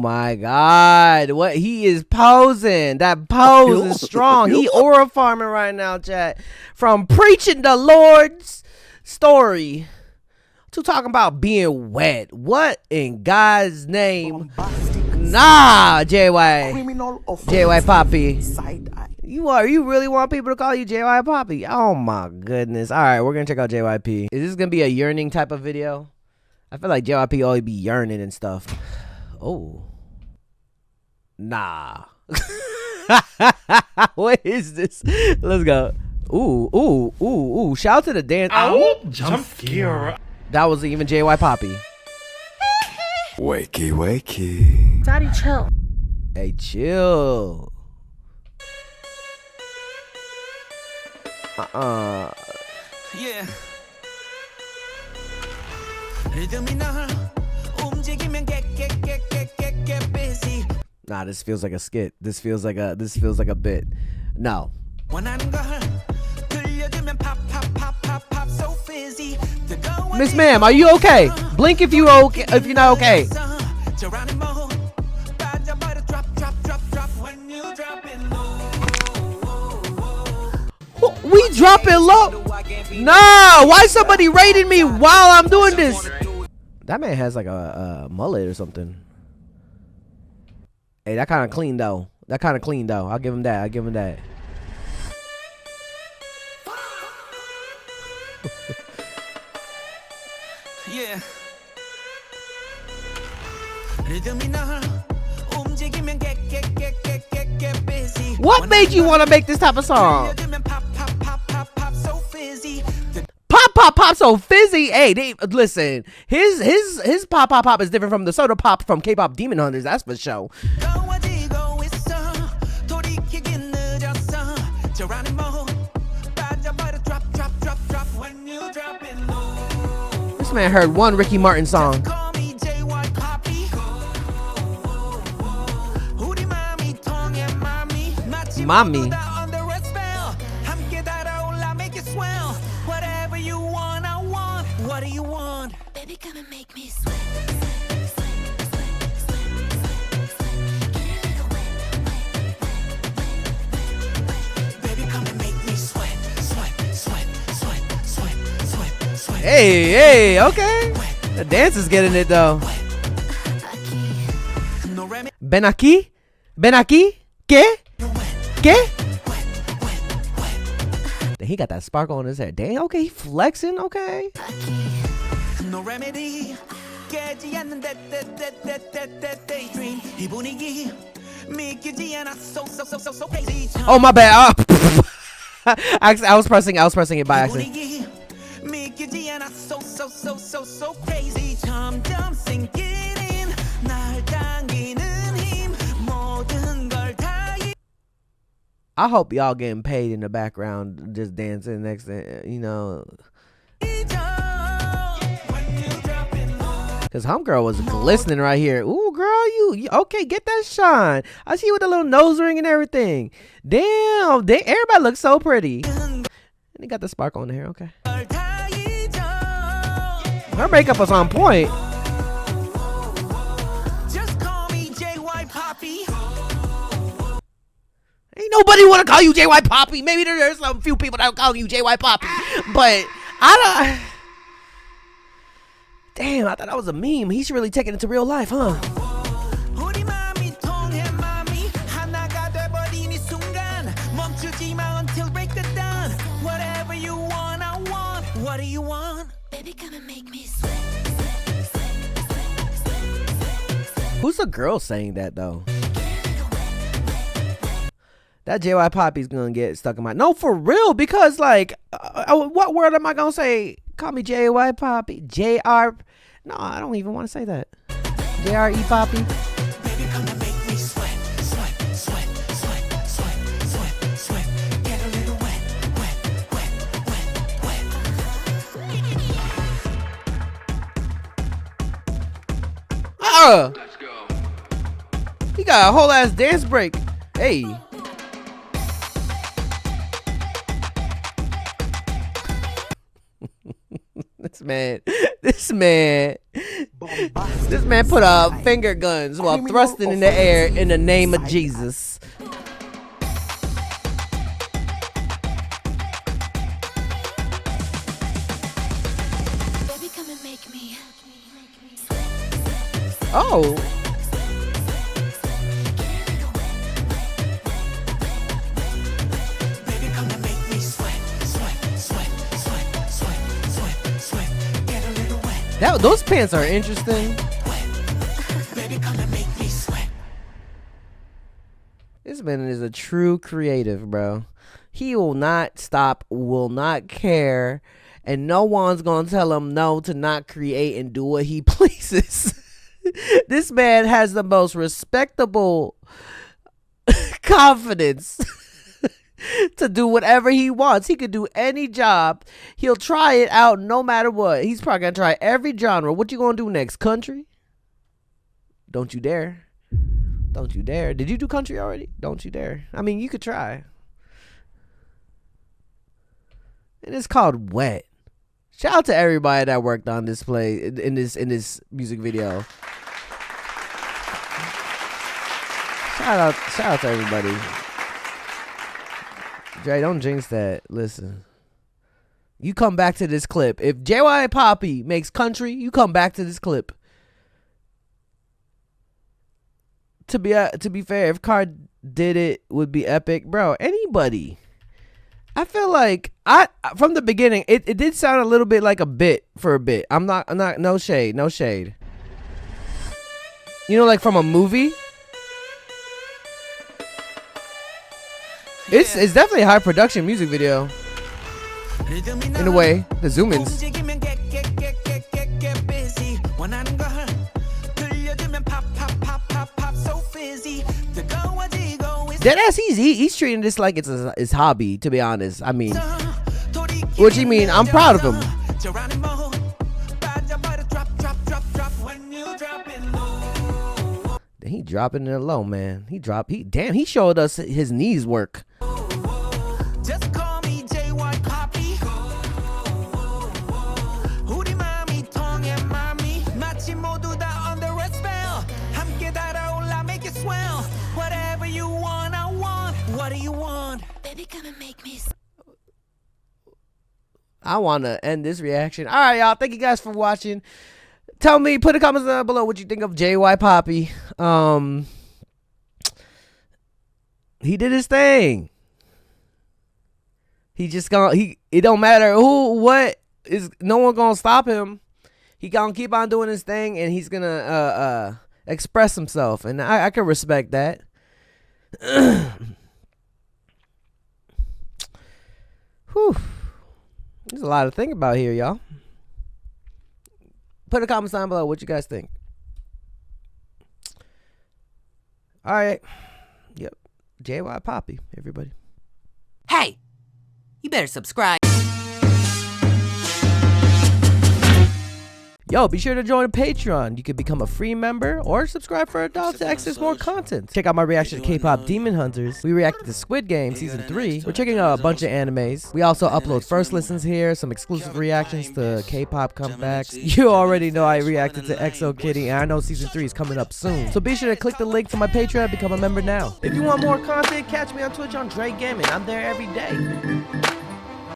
my God. What he is posing. That pose is strong. He aura farming right now, chat. From preaching the Lord's story to talking about being wet. What in God's name? Nah, JYPAPI. You really want people to call you JYPAPI? Oh my goodness. All right, we're gonna check out JYP. Is this gonna be a yearning type of video? I feel like JYP always be yearning and stuff. Oh. Nah. What is this? Let's go. Ooh. Shout out to the dance. Ow! Jump scare. That wasn't even JYPAPI. Wakey. Daddy, chill. Hey, chill. Yeah. Nah, this feels like a skit. This feels like a bit. No. Miss Ma'am, are you okay? Blink if you okay. If you're not okay. We dropping low. Nah, why somebody raiding me while I'm doing this? That man has like a mullet or something. Hey, that kind of clean though. I'll give him that. Yeah. What made you want to make this type of song? Pop so fizzy. Hey, listen. His pop is different from the soda pop from K-pop Demon Hunters. That's for sure. This man heard one Ricky Martin song. Mommy. What do you want? Baby, come and make me sweat. Baby, come and make me sweat. Hey, okay. The dance is getting it though. Ben aquí? ¿Qué? He got that sparkle on his head. Dang, okay, he flexing, okay. No remedy. Oh my bad. I was pressing it by accident. I hope y'all getting paid in the background, just dancing next to, you know. Cause homegirl was glistening right here. Ooh, girl, you okay? Get that shine. I see you with a little nose ring and everything. Damn, everybody looks so pretty. And they got the sparkle on the hair. Okay. Her makeup was on point. Just call me JYPAPI. Ain't nobody want to call you JYPAPI. Maybe there's some few people that call you JYPAPI, but I don't. Damn, I thought that was a meme. He's really taking it to real life, huh? Whatever you want, I want. What do you want? Baby, come and make me sweat. Who's the girl saying that though? That JYPAPI's gonna get stuck in my... No, for real, because like, what word am I gonna say? Call me JYPAPI. JR... No, I don't even want to say that. JREPAPI. Baby, come and make me sweat. Get a little wet. Let's go. He got a whole ass dance break. Hey. This man put up finger guns while thrusting in the air in the name of Jesus. Baby, come and make me. Oh. Baby, come and make me sweat, sweat, sweat, sweat, sweat, sweat, sweat. Get a little wet. Those pants are interesting. Baby, come and make me sweat. This man is a true creative, bro. He will not stop, will not care, and no one's gonna tell him no to not create and do what he pleases. This man has the most respectable confidence to do whatever he wants. He could do any job. He'll try it out no matter what. He's probably gonna try every genre. What you gonna do next? Country? Don't you dare. Don't you dare. Did you do country already? Don't you dare. I mean, you could try. And it's called Wet. Shout out to everybody that worked on this play in this music video. Shout out to everybody. Dre, don't jinx that. Listen. You come back to this clip. If JYPAPI makes country, you come back to this clip. To be fair, if Card did it, would be epic, bro. Anybody. I feel like from the beginning, it did sound a little bit like a bit for a bit. I'm not no shade. You know, like from a movie. It's definitely a high production music video. In a way, the zoom ins. Deadass, he's treating this like it's his hobby, to be honest. I mean, what you mean? I'm proud of him. He dropping it low, man. Damn, he showed us his knees work. Just call me JYPAPI. 우리 마음이 통해 마음이 마치 모두 다 under a spell. 함께 달아올라 make it swell. Whatever you want, I want. What do you want? Baby, come and make me. I want to end this reaction. All right, y'all. Thank you guys for watching. Tell me, put a comment down below what you think of JYPAPI. He did his thing. He just it don't matter no one gonna stop him. He gonna keep on doing his thing, and he's gonna express himself, and I can respect that. Whew. There's a lot to think about here, y'all. Put a comment down below what you guys think. All right. Yep. JYPAPI, everybody. Hey, you better subscribe. Yo, be sure to join Patreon. You can become a free member or subscribe for adults to access more content. Check out my reaction to K-pop Demon Hunters. We reacted to Squid Game Season 3. We're checking out a bunch of animes. We also upload first listens here, some exclusive reactions to K-pop comebacks. You already know I reacted to EXO Kitty, and I know Season 3 is coming up soon. So be sure to click the link to my Patreon and become a member now. If you want more content, catch me on Twitch on JREKML. I'm there every day.